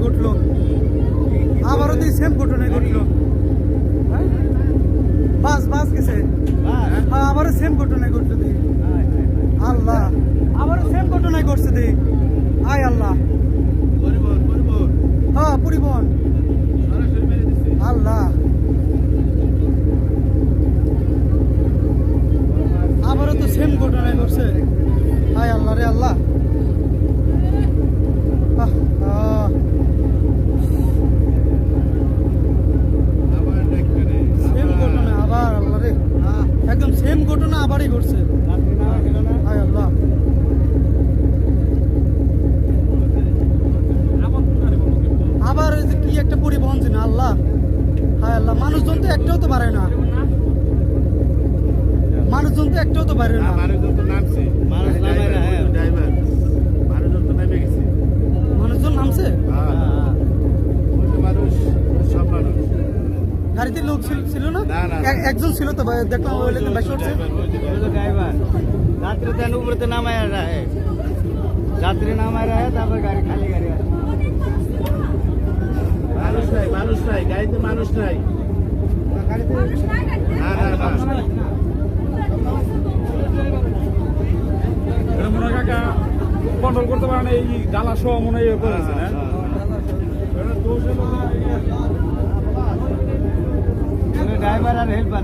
ঘটলো, আবারও তো সেম ঘটনায় ঘটলো। বাস বাস গেছে, হ্যাঁ আবারও সেম ঘটনায় ঘটলো দি। আল্লাহ, আবারও সেম ঘটনায় ঘটছে দি। আয় আল্লাহ, হ্যাঁ পরিবহন। আল্লাহ, আবারও তো সেম ঘটনায় ঘটছে। আয় আল্লাহ রে আল্লাহ। সেম ঘটনা আবার, আল্লাহ রে, একদম সেম ঘটনা আবারই ঘটছে। হায় আল্লাহ, আবার ওই যে কি একটা পরিবহন ছিল। আল্লাহ, হায় আল্লাহ, মানুষজন তো একটাও তো পারে না, মানুষজন তো একটাও তো পারে না। মানুষজন তো নামছে, মানুষজন নামছে, মানুষ সব মানুষ। গাড়িতে লোক ছিল না, একজন ছিল তো দেখলাম, বেশি উঠছে। ड्राइवर रात्रि तेन ऊपर तो नाम आया रहा है, रात्रि नाम आ रहा है, तब गाड़ी खाली गाड़ी মানুষ নাই গাড়িতে, মানুষ নাই। মনে হয় কাকা কন্ট্রোল করতে পারে না, এই ডালা সহ মনে হয় করেছে না। ड्राइवर और हेल्पर